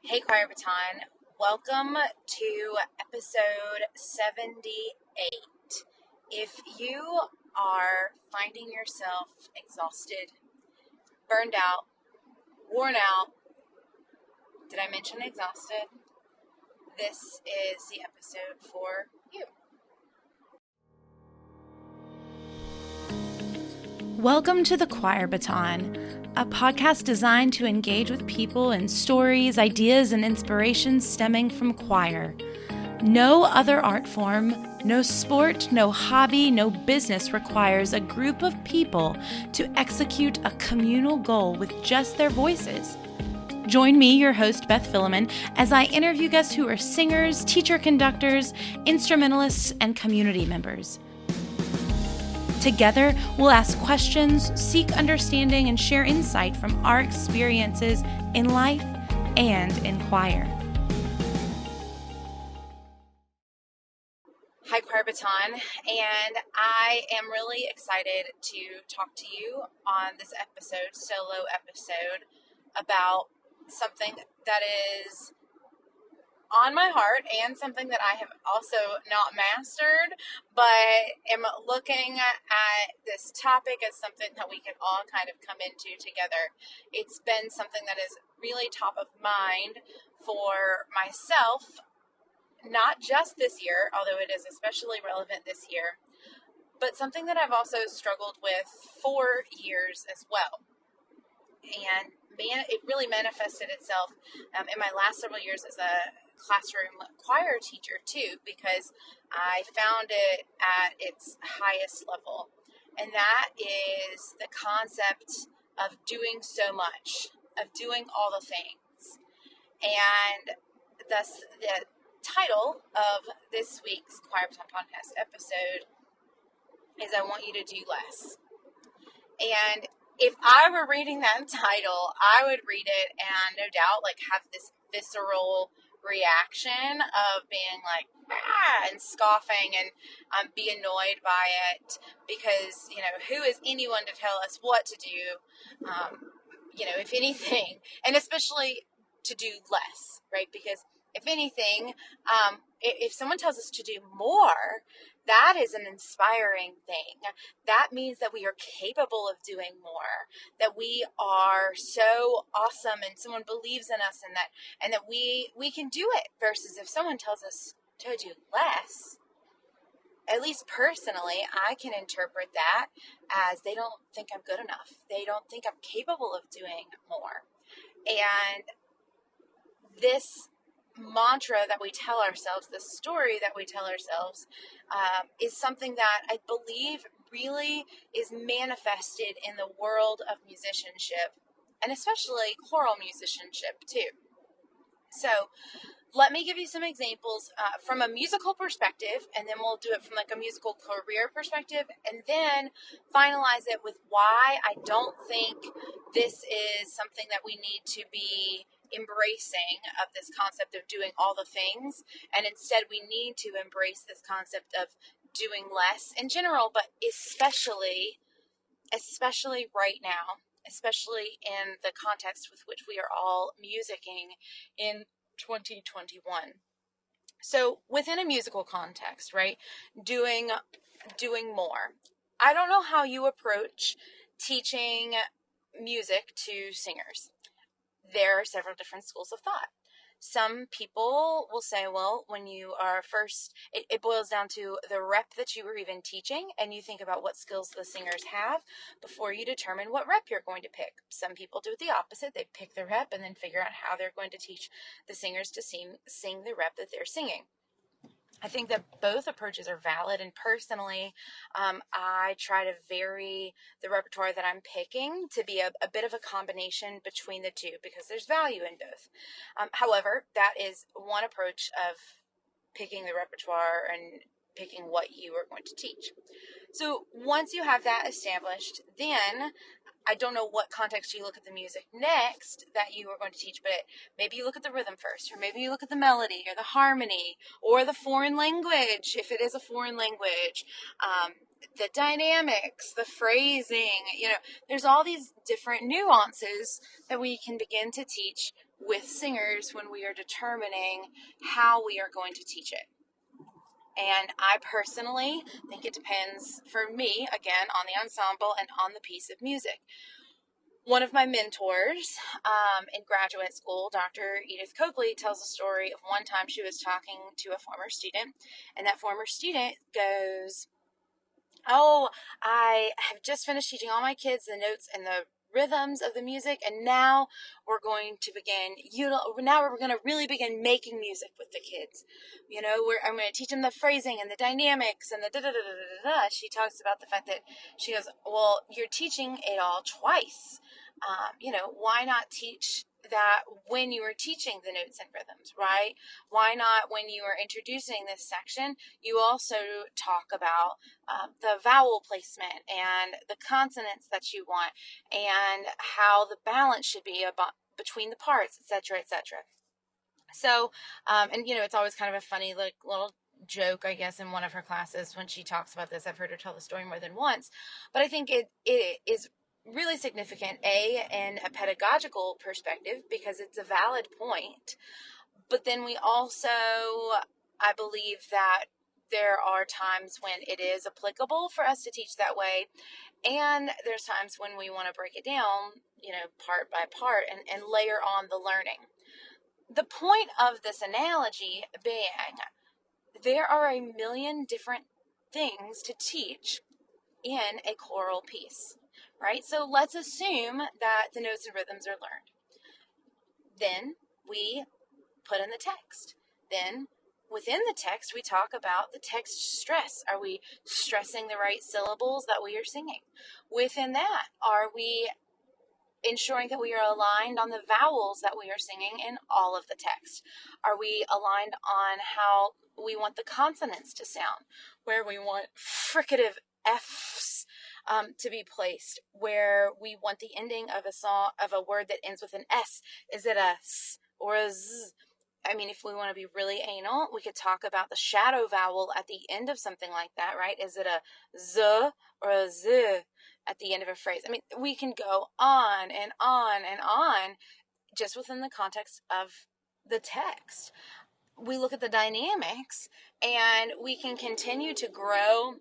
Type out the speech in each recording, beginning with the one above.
Hey, Choir Baton. Welcome to episode 78. If you are finding yourself exhausted, burned out, worn out, did I mention exhausted? This is the episode for you. Welcome to the Choir Baton, a podcast designed to engage with people in stories, ideas, and inspirations stemming from choir. No other art form, no sport, no hobby, no business requires a group of people to execute a communal goal with just their voices. Join me, your host, Beth Philemon, as I interview guests who are singers, teacher conductors, instrumentalists, and community members. Together, we'll ask questions, seek understanding, and share insight from our experiences in life and in choir. Hi, Choir Baton, and I am really excited to talk to you on this solo episode, about something that is on my heart and something that I have also not mastered, but am looking at this topic as something that we can all kind of come into together. It's been something that is really top of mind for myself, not just this year, although it is especially relevant this year, but something that I've also struggled with for years as well. And it really manifested itself in my last several years as a classroom choir teacher too, because I found it at its highest level. And that is the concept of doing so much, of doing all the things. And thus the title of this week's Choir Baton Podcast episode is I Want You to Do Less. And if I were reading that title, I would read it and no doubt have this visceral reaction of being like, and scoffing and be annoyed by it because, who is anyone to tell us what to do, if anything, and especially to do less, right? Because if anything, if someone tells us to do more, that is an inspiring thing. That means that we are capable of doing more, that we are so awesome and someone believes in us and that we can do it, versus if someone tells us to do less, at least personally, I can interpret that as they don't think I'm good enough. They don't think I'm capable of doing more. And this mantra that we tell ourselves, the story that we tell ourselves, is something that I believe really is manifested in the world of musicianship, and especially choral musicianship too. So let me give you some examples from a musical perspective, and then we'll do it from a musical career perspective, and then finalize it with why I don't think this is something that we need to be embracing, of this concept of doing all the things, and instead we need to embrace this concept of doing less in general, but especially right now, especially in the context with which we are all musicking in 2021. So within a musical context, right, doing more. I don't know how you approach teaching music to singers. There are several different schools of thought. Some people will say, well, when you are first, it boils down to the rep that you were even teaching, and you think about what skills the singers have before you determine what rep you're going to pick. Some people do it the opposite. They pick the rep and then figure out how they're going to teach the singers to sing the rep that they're singing. I think that both approaches are valid, and personally, I try to vary the repertoire that I'm picking to be a bit of a combination between the two, because there's value in both. However, that is one approach of picking the repertoire and picking what you are going to teach. So once you have that established, then I don't know what context you look at the music next that you are going to teach, but maybe you look at the rhythm first, or maybe you look at the melody or the harmony or the foreign language, if it is a foreign language, the dynamics, the phrasing, there's all these different nuances that we can begin to teach with singers when we are determining how we are going to teach it. And I personally think it depends, for me, again, on the ensemble and on the piece of music. One of my mentors in graduate school, Dr. Edith Copley, tells a story of one time she was talking to a former student, and that former student goes, "Oh, I have just finished teaching all my kids the notes and the rhythms of the music, and now we're going to really begin making music with the kids. I'm going to teach them the phrasing and the dynamics and the da da da da da da." She talks about the fact that she goes, "Well, you're teaching it all twice. Why not teach that when you were teaching the notes and rhythms, right? Why not when you are introducing this section, you also talk about the vowel placement and the consonants that you want and how the balance should be between the parts, etc., etc." So, it's always kind of a funny little joke, I guess, in one of her classes when she talks about this. I've heard her tell the story more than once, but I think it is really significant, in a pedagogical perspective, because it's a valid point. But then we also, I believe that there are times when it is applicable for us to teach that way, and there's times when we want to break it down, part by part, and layer on the learning. The point of this analogy being, there are a million different things to teach in a choral piece, right? So let's assume that the notes and rhythms are learned. Then we put in the text. Then within the text, we talk about the text stress. Are we stressing the right syllables that we are singing? Within that, are we ensuring that we are aligned on the vowels that we are singing in all of the text? Are we aligned on how we want the consonants to sound, where we want fricative F's to be placed, where we want the ending of a word that ends with an S? Is it a S or a Z? If we want to be really anal, we could talk about the shadow vowel at the end of something like that, right? Is it a Z or a Z at the end of a phrase? We can go on and on and on just within the context of the text. We look at the dynamics, and we can continue to grow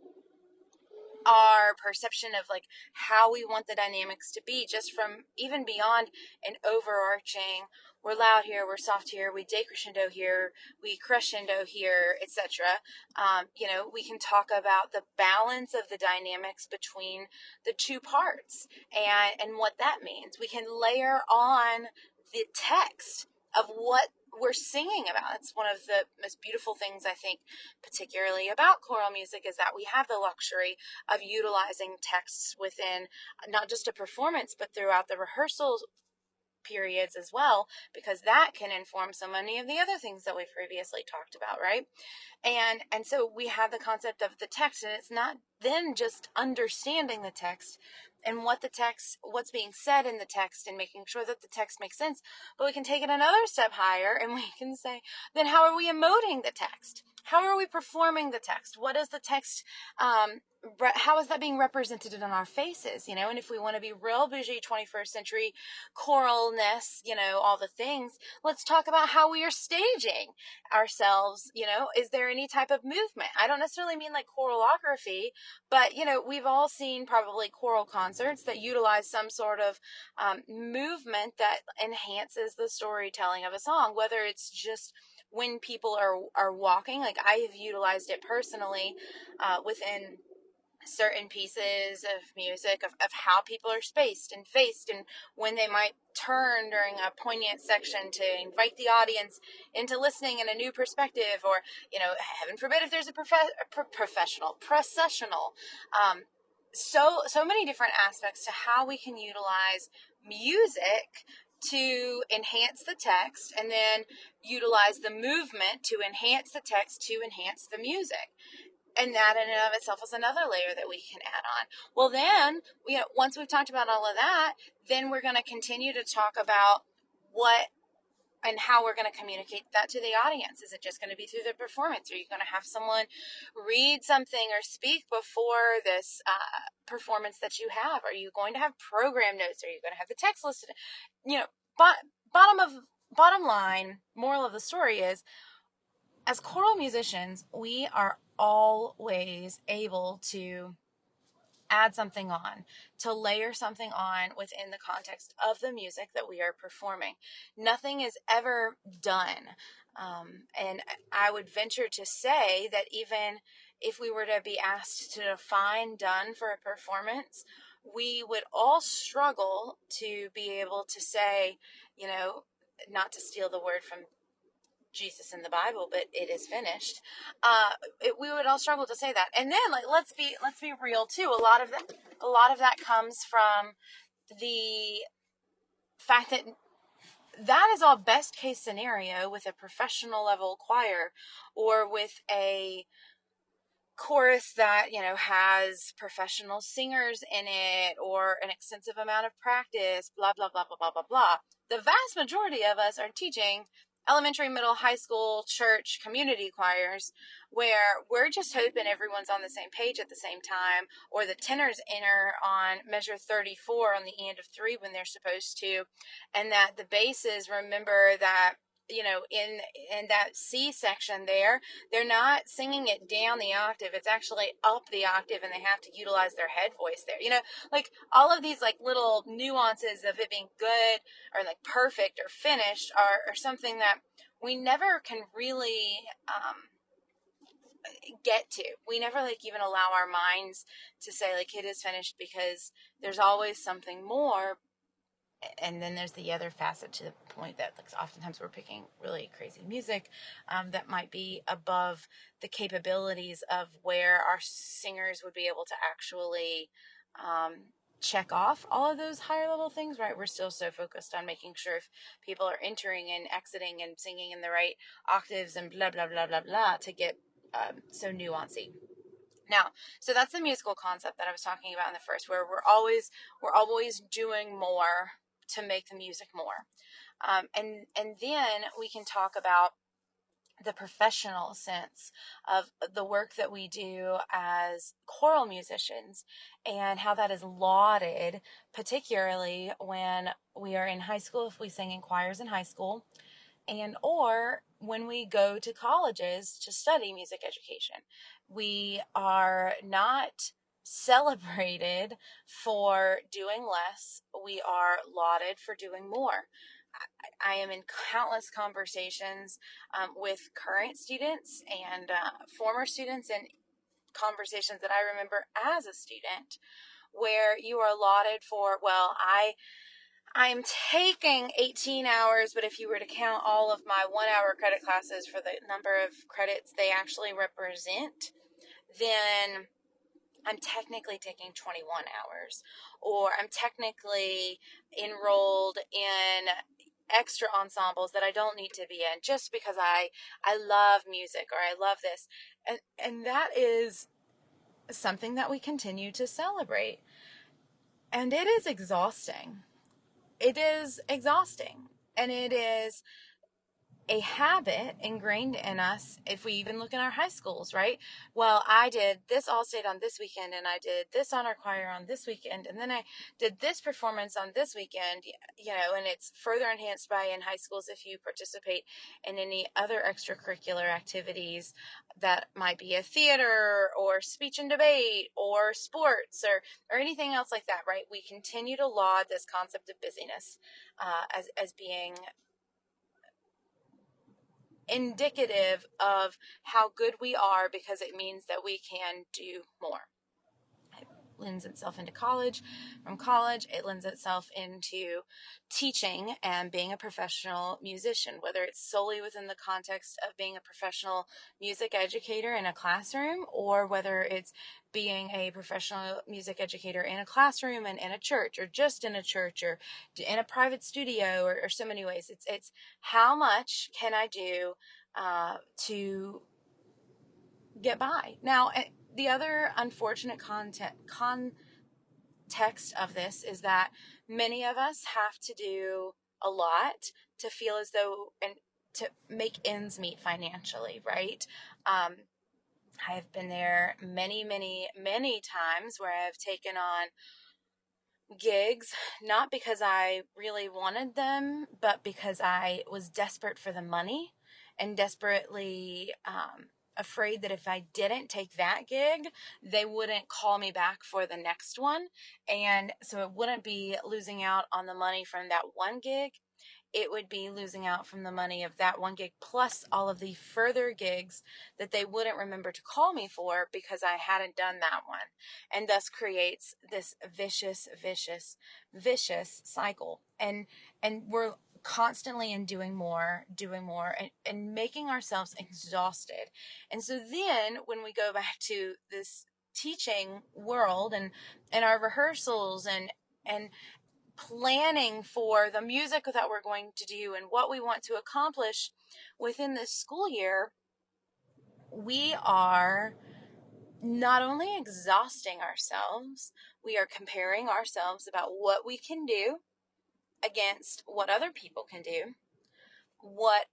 our perception of how we want the dynamics to be, just from even beyond an overarching, we're loud here, we're soft here, we decrescendo here, we crescendo here, etc. We can talk about the balance of the dynamics between the two parts and what that means. We can layer on the text of what we're singing about. It's one of the most beautiful things, I think, particularly about choral music, is that we have the luxury of utilizing texts within not just a performance, but throughout the rehearsal periods as well, because that can inform so many of the other things that we've previously talked about, right? And so we have the concept of the text, and it's not then just understanding the text and what's being said in the text and making sure that the text makes sense, but we can take it another step higher, and we can say, then how are we emoting the text? How are we performing the text? What is the text, how is that being represented in our faces, and if we want to be real bougie 21st century choralness, all the things, let's talk about how we are staging ourselves. Is there any type of movement? I don't necessarily mean like choralography, but we've all seen probably choral concerts that utilize some sort of movement that enhances the storytelling of a song, whether it's just when people are walking. Like, I have utilized it personally within certain pieces of music, of how people are spaced and faced, and when they might turn during a poignant section to invite the audience into listening in a new perspective, or heaven forbid if there's a processional, so many different aspects to how we can utilize music to enhance the text, and then utilize the movement to enhance the text to enhance the music. And that in and of itself is another layer that we can add on. Well, then, once we've talked about all of that, then we're going to continue to talk about what and how we're going to communicate that to the audience. Is it just going to be through the performance? Are you going to have someone read something or speak before this performance that you have? Are you going to have program notes? Are you going to have the text listed? Bottom of bottom line, moral of the story is, as choral musicians, we are always able to add something on, to layer something on within the context of the music that we are performing. Nothing is ever done. And I would venture to say that even if we were to be asked to define done for a performance, we would all struggle to be able to say, not to steal the word from Jesus in the Bible, but it is finished. We would all struggle to say that. And then, let's be real too. A lot of that comes from the fact that is all best case scenario with a professional level choir, or with a chorus that has professional singers in it, or an extensive amount of practice, blah blah blah blah blah blah blah. The vast majority of us are teaching elementary, middle, high school, church, community choirs, where we're just hoping everyone's on the same page at the same time, or the tenors enter on measure 34 on the end of 3 when they're supposed to, and that the basses remember that in that C section there, they're not singing it down the octave. It's actually up the octave, and they have to utilize their head voice there. All of these little nuances of it being good or perfect or finished are something that we never can really get to. We never even allow our minds to say it is finished, because there's always something more. And then there's the other facet to the point that oftentimes we're picking really crazy music that might be above the capabilities of where our singers would be able to actually check off all of those higher level things, right? We're still so focused on making sure if people are entering and exiting and singing in the right octaves and blah, blah, blah, blah, blah, to get so nuancy. Now, so that's the musical concept that I was talking about in the first, where we're always doing more to make the music more. And then we can talk about the professional sense of the work that we do as choral musicians, and how that is lauded, particularly when we are in high school, if we sing in choirs in high school, and or when we go to colleges to study music education. We are not celebrated for doing less. We are lauded for doing more. I am in countless conversations with current students and former students, and conversations that I remember as a student, where you are lauded for, I'm taking 18 hours, but if you were to count all of my 1-hour credit classes for the number of credits they actually represent, then I'm technically taking 21 hours, or I'm technically enrolled in extra ensembles that I don't need to be in, just because I love music, or I love this. And that is something that we continue to celebrate. And it is exhausting. It is exhausting. And it is a habit ingrained in us. If we even look in our high schools, right? Well, I did this all state on this weekend, and I did this honor choir on this weekend, and then I did this performance on this weekend, and it's further enhanced by, in high schools, if you participate in any other extracurricular activities that might be a theater or speech and debate or sports or anything else like that, right? We continue to laud this concept of busyness as being indicative of how good we are, because it means that we can do more. It lends itself into college. From college, it lends itself into teaching and being a professional musician, whether it's solely within the context of being a professional music educator in a classroom, or whether it's being a professional music educator in a classroom and in a church, or just in a church, or in a private studio, or so many ways. It's how much can I do to get by. Now, the other unfortunate context of this is that many of us have to do a lot to feel as though, and to make ends meet financially, right? I have been there many, many, many times, where I've taken on gigs, not because I really wanted them, but because I was desperate for the money and desperately afraid that if I didn't take that gig, they wouldn't call me back for the next one. And so it wouldn't be losing out on the money from that one gig. It would be losing out from the money of that one gig plus all of the further gigs that they wouldn't remember to call me for because I hadn't done that one. And thus creates this vicious cycle. And we're constantly in doing more and making ourselves exhausted. And so then when we go back to this teaching world and our rehearsals and planning for the music that we're going to do and what we want to accomplish within this school year, we are not only exhausting ourselves, we are comparing ourselves about what we can do against what other people can do, what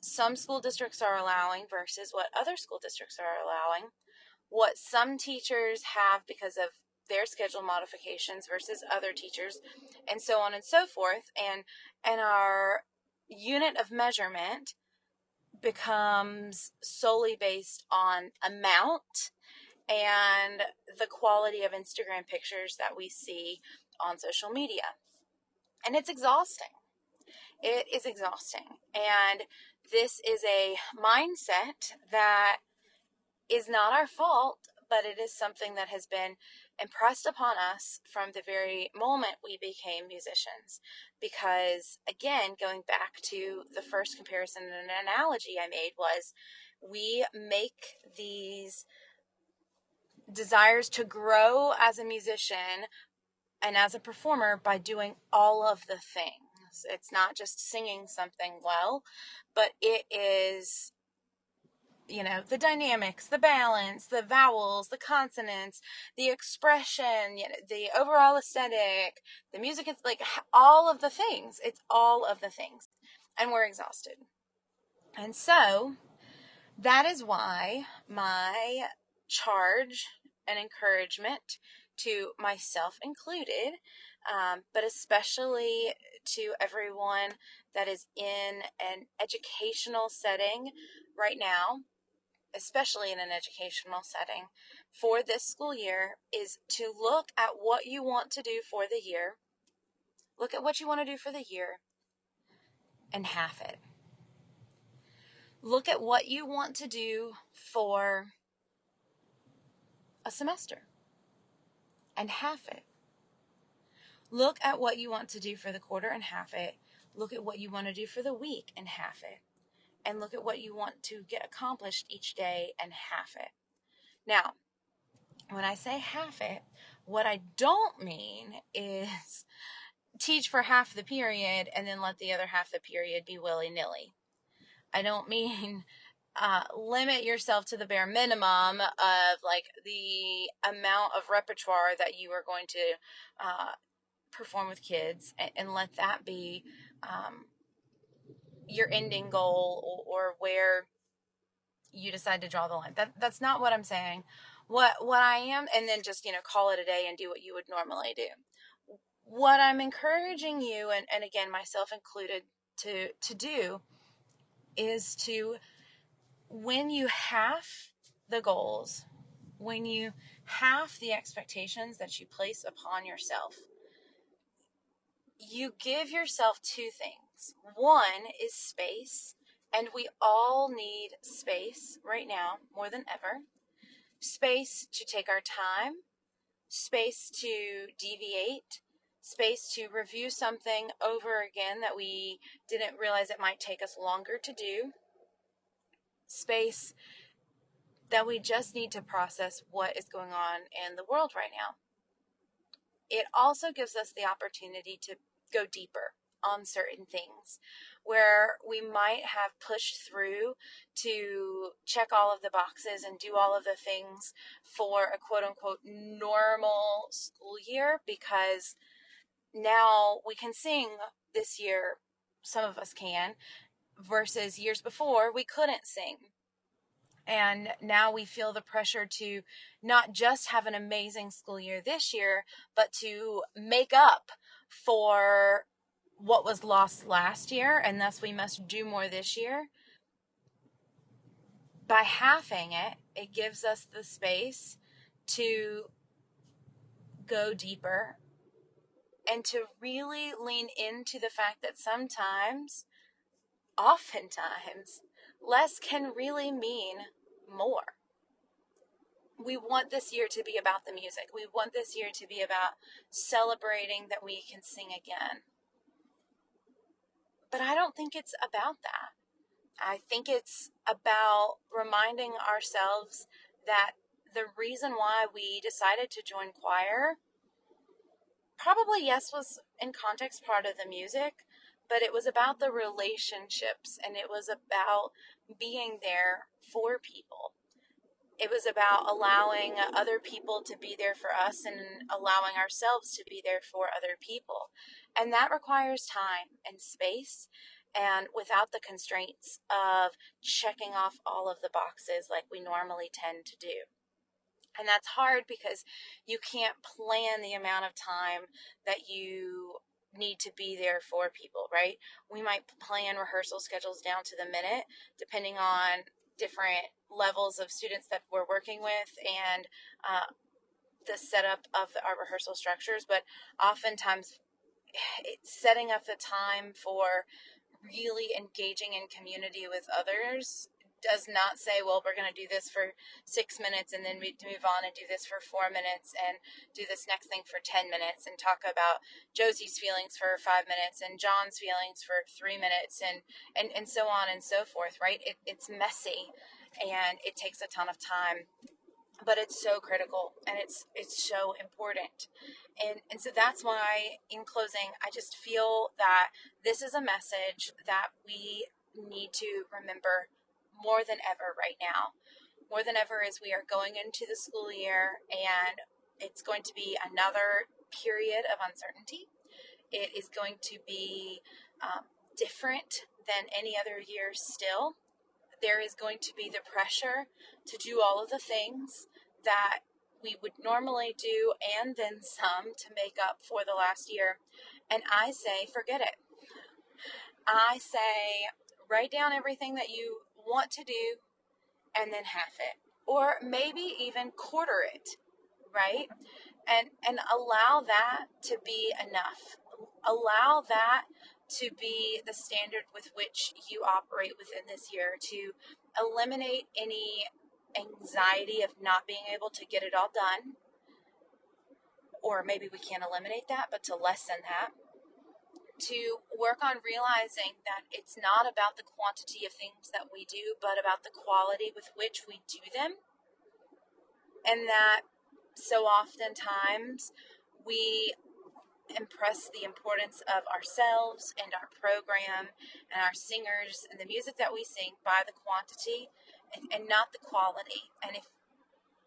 some school districts are allowing versus what other school districts are allowing, what some teachers have because of their schedule modifications versus other teachers, and so on and so forth. And our unit of measurement becomes solely based on amount and the quality of Instagram pictures that we see on social media. And it's exhausting. It is exhausting. And this is a mindset that is not our fault, but it is something that has been impressed upon us from the very moment we became musicians. Because, again, going back to the first comparison and analogy I made was we make these desires to grow as a musician and as a performer by doing all of the things. It's not just singing something well, but it is, the dynamics, the balance, the vowels, the consonants, the expression, the overall aesthetic, the music. It's like all of the things. It's all of the things. And we're exhausted. And so that is why my charge and encouragement to myself included, but especially to everyone that is in an educational setting right now, especially in an educational setting for this school year, is to look at what you want to do for the year. Look at what you want to do for the year and half it. Look at what you want to do for a semester and half it. Look at what you want to do for the quarter and half it. Look at what you want to do for the week and half it. And look at what you want to get accomplished each day and half it. Now, when I say half it, what I don't mean is teach for half the period and then let the other half of the period be willy-nilly. I don't mean limit yourself to the bare minimum of like the amount of repertoire that you are going to perform with kids and let that be your ending goal or where you decide to draw the line. That's not what I'm saying. What I am, and then just, call it a day and do what you would normally do. What I'm encouraging you, and again, myself included, to do is to, when you half the goals, when you half the expectations that you place upon yourself, you give yourself two things. One is space, and we all need space right now more than ever. Space to take our time, space to deviate, space to review something over again that we didn't realize it might take us longer to do, space that we just need to process what is going on in the world right now. It also gives us the opportunity to go deeper on certain things where we might have pushed through to check all of the boxes and do all of the things for a quote unquote normal school year, because now we can sing this year. Some of us can, versus years before we couldn't sing. And now we feel the pressure to not just have an amazing school year this year, but to make up for what was lost last year, and thus we must do more this year. By halving it, it gives us the space to go deeper and to really lean into the fact that oftentimes, less can really mean more. We want this year to be about the music. We want this year to be about celebrating that we can sing again. But I don't think it's about that. I think it's about reminding ourselves that the reason why we decided to join choir probably, yes, was in context part of the music, but it was about the relationships, and it was about being there for people. It was about allowing other people to be there for us and allowing ourselves to be there for other people. And that requires time and space, and without the constraints of checking off all of the boxes like we normally tend to do. And that's hard because you can't plan the amount of time that you need to be there for people, right? We might plan rehearsal schedules down to the minute, depending on different levels of students that we're working with and the setup of our rehearsal structures. But oftentimes, it's setting up the time for really engaging in community with others does not say, well, we're going to do this for 6 minutes and then we move on and do this for 4 minutes and do this next thing for 10 minutes and talk about Josie's feelings for 5 minutes and John's feelings for 3 minutes and so on and so forth, right? It's messy and it takes a ton of time, but it's so critical and it's so important. And so that's why, in closing, I just feel that this is a message that we need to remember more than ever right now. More than ever, as we are going into the school year, and it's going to be another period of uncertainty. It is going to be different than any other year still. There is going to be the pressure to do all of the things that we would normally do and then some to make up for the last year. And I say, forget it. I say, write down everything that you want to do and then half it. Or maybe even quarter it, right? And allow that to be enough. Allow that to be the standard with which you operate within this year, to eliminate any anxiety of not being able to get it all done. Or maybe we can't eliminate that, but to lessen that. To work on realizing that it's not about the quantity of things that we do, but about the quality with which we do them. And that so oftentimes we impress the importance of ourselves and our program and our singers and the music that we sing by the quantity and not the quality. And if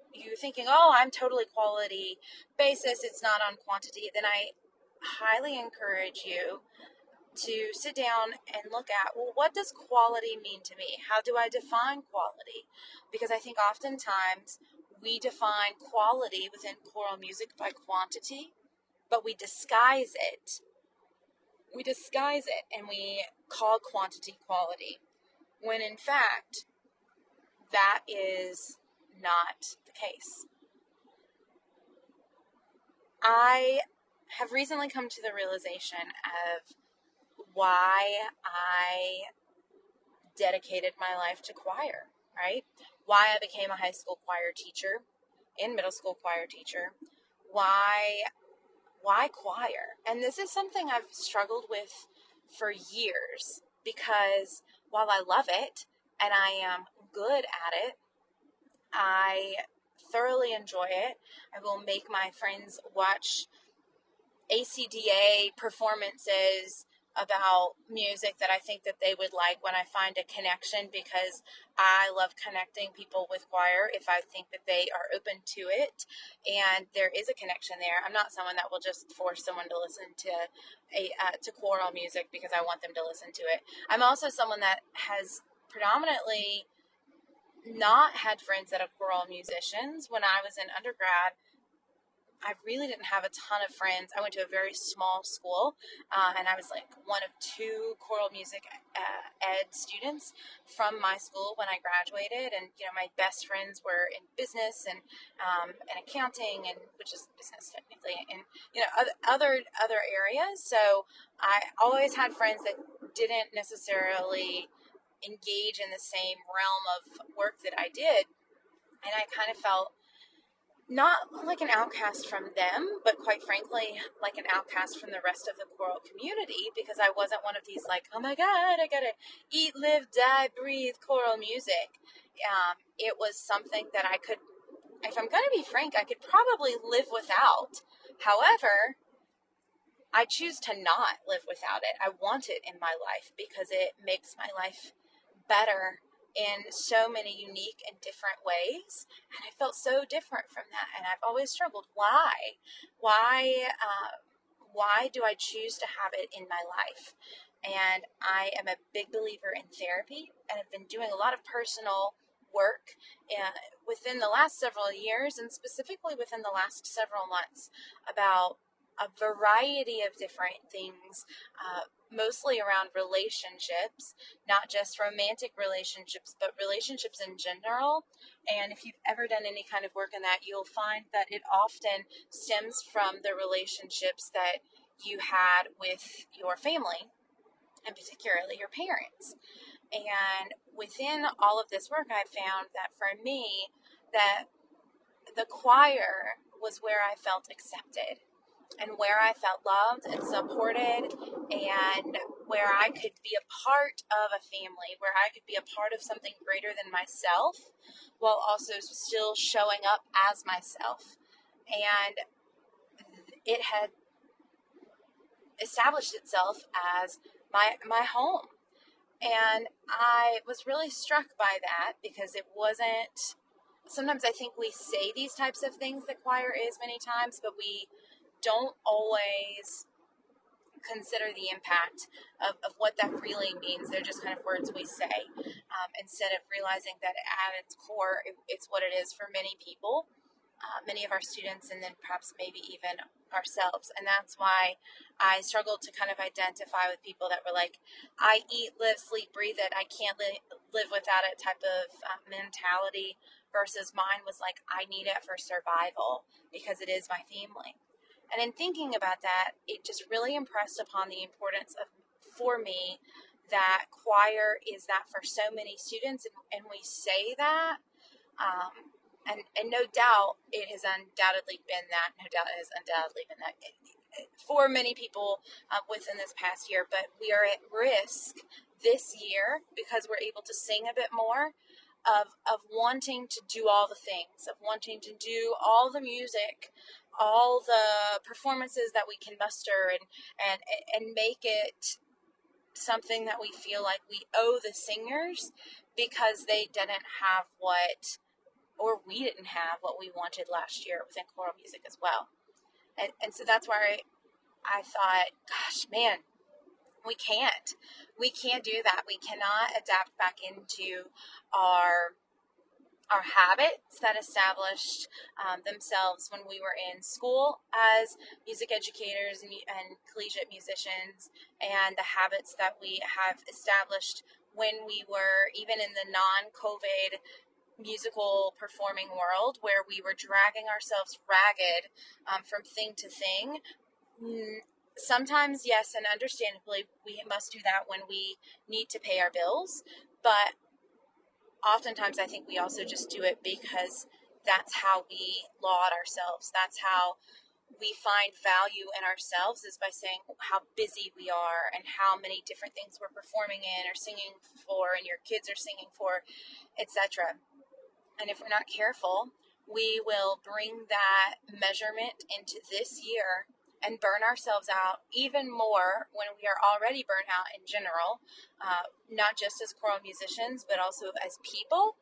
you're thinking, oh, I'm totally quality basis, it's not on quantity, then I highly encourage you to sit down and look at, well, what does quality mean to me? How do I define quality? Because I think oftentimes we define quality within choral music by quantity, but we disguise it. We disguise it and we call quantity quality, when in fact, that is not the case. I have recently come to the realization of why I dedicated my life to choir, right? Why I became a high school choir teacher and middle school choir teacher. Why choir? And this is something I've struggled with for years, because while I love it and I am good at it, I thoroughly enjoy it. I will make my friends watch ACDA performances about music that I think that they would like when I find a connection, because I love connecting people with choir if I think that they are open to it and there is a connection there. I'm not someone that will just force someone to listen to choral music because I want them to listen to it. I'm also someone that has predominantly not had friends that are choral musicians. When I was in undergrad, I really didn't have a ton of friends. I went to a very small school, and I was like one of two choral music ed students from my school when I graduated. And my best friends were in business and accounting, and which is business technically, and other areas. So I always had friends that didn't necessarily engage in the same realm of work that I did, and I kind of felt not like an outcast from them, but quite frankly, like an outcast from the rest of the choral community, because I wasn't one of these like, oh my God, I gotta eat, live, die, breathe choral music. It was something that I could, if I'm gonna be frank, I could probably live without. However, I choose to not live without it. I want it in my life because it makes my life better in so many unique and different ways, and I felt so different from that, and I've always struggled. Why do I choose to have it in my life? And I am a big believer in therapy, and I've been doing a lot of personal work within the last several years, and specifically within the last several months, about a variety of different things, mostly around relationships, not just romantic relationships, but relationships in general. And if you've ever done any kind of work in that, you'll find that it often stems from the relationships that you had with your family, and particularly your parents. And within all of this work, I found that for me, that the choir was where I felt accepted, and where I felt loved and supported, and where I could be a part of a family, where I could be a part of something greater than myself, while also still showing up as myself. And it had established itself as my home. And I was really struck by that, because it wasn't, sometimes I think we say these types of things that choir is many times, but we don't always consider the impact of what that really means. They're just kind of words we say, instead of realizing that at its core, it's what it is for many people, many of our students, and then perhaps maybe even ourselves. And that's why I struggled to kind of identify with people that were like, I eat, live, sleep, breathe it, I can't live without it type of mentality, versus mine was like, I need it for survival because it is my family. And in thinking about that, it just really impressed upon the importance of, for me, that choir is that for so many students. And we say that, and no doubt it has undoubtedly been that. No doubt it has undoubtedly been that for many people within this past year. But we are at risk this year, because we're able to sing a bit more, of wanting to do all the things, of wanting to do all the music, all the performances that we can muster, and make it something that we feel like we owe the singers, because they didn't have what, or we didn't have what we wanted last year within choral music as well. And so that's why I thought, gosh, man, we can't do that. We cannot adapt back into our habits that established themselves when we were in school as music educators and collegiate musicians, and the habits that we have established when we were even in the non-COVID musical performing world, where we were dragging ourselves ragged from thing to thing. Sometimes, yes, and understandably, we must do that when we need to pay our bills, but oftentimes I think we also just do it because that's how we laud ourselves. That's how we find value in ourselves, is by saying how busy we are and how many different things we're performing in or singing for, and your kids are singing for, etc. And if we're not careful, we will bring that measurement into this year and burn ourselves out even more when we are already burnt out in general, not just as choral musicians, but also as people,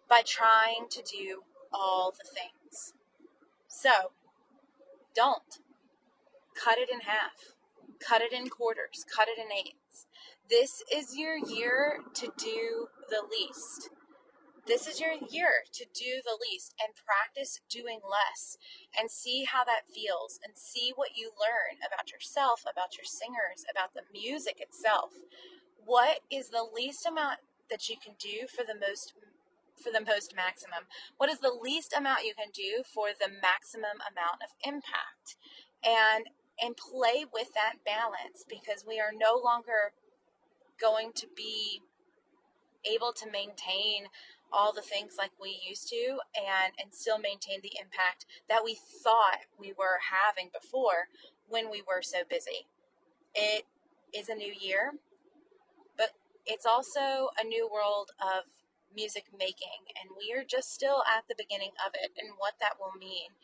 by trying to do all the things. So don't. Cut it in half. Cut it in quarters. Cut it in eighths. This is your year to do the least. this is your year to do the least and practice doing less and see how that feels and see what you learn about yourself, about your singers, about the music itself. What is the least amount that you can do for the most maximum? What is the least amount you can do for the maximum amount of impact? And play with that balance, because we are no longer going to be able to maintain all the things like we used to and still maintain the impact that we thought we were having before when we were so busy. It is a new year, but it's also a new world of music making, and we are just still at the beginning of it and what that will mean.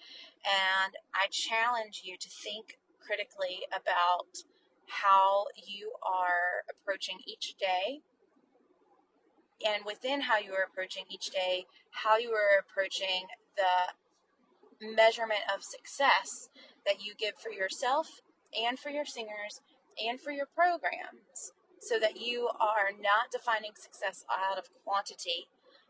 And I challenge you to think critically about how you are approaching each day, and within how you are approaching each day, how you are approaching the measurement of success that you give for yourself and for your singers and for your programs, so that you are not defining success out of quantity,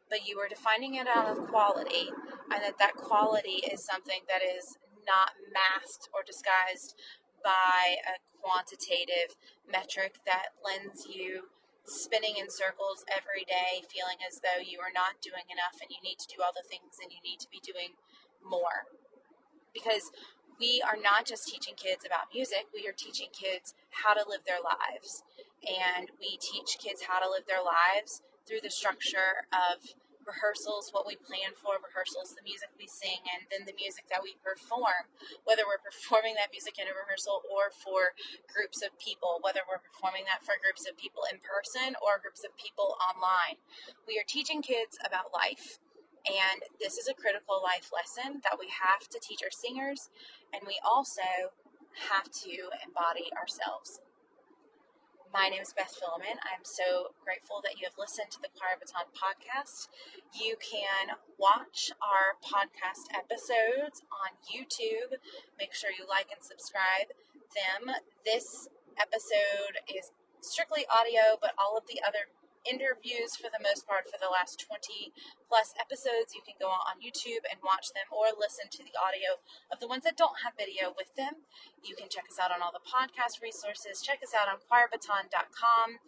but you are defining it out of quality, and that quality is something that is not masked or disguised by a quantitative metric that lends you spinning in circles every day, feeling as though you are not doing enough and you need to do all the things and you need to be doing more. Because we are not just teaching kids about music, we are teaching kids how to live their lives. And we teach kids how to live their lives through the structure of rehearsals, what we plan for rehearsals, the music we sing, and then the music that we perform, whether we're performing that music in a rehearsal or for groups of people, whether we're performing that for groups of people in person or groups of people online. We are teaching kids about life. And this is a critical life lesson that we have to teach our singers, and we also have to embody ourselves. My name is Beth Philemon. I'm so grateful that you have listened to the Choir Baton Podcast. You can watch our podcast episodes on YouTube. Make sure you like and subscribe them. This episode is strictly audio, but all of the other interviews, for the most part, for the last 20 plus episodes, you can go on YouTube and watch them, or listen to the audio of the ones that don't have video with them. You can check us out on all the podcast resources. Check us out on choirbaton.com.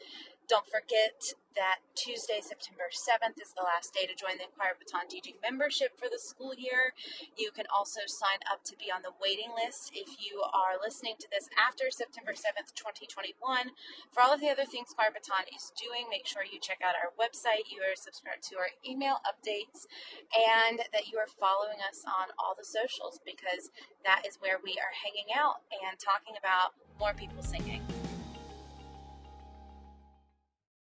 Don't forget that Tuesday, September 7th is the last day to join the Choir Baton DG membership for the school year. You can also sign up to be on the waiting list if you are listening to this after September 7th, 2021. For all of the other things Choir Baton is doing, make sure you check out our website, you are subscribed to our email updates, and that you are following us on all the socials, because that is where we are hanging out and talking about more people singing.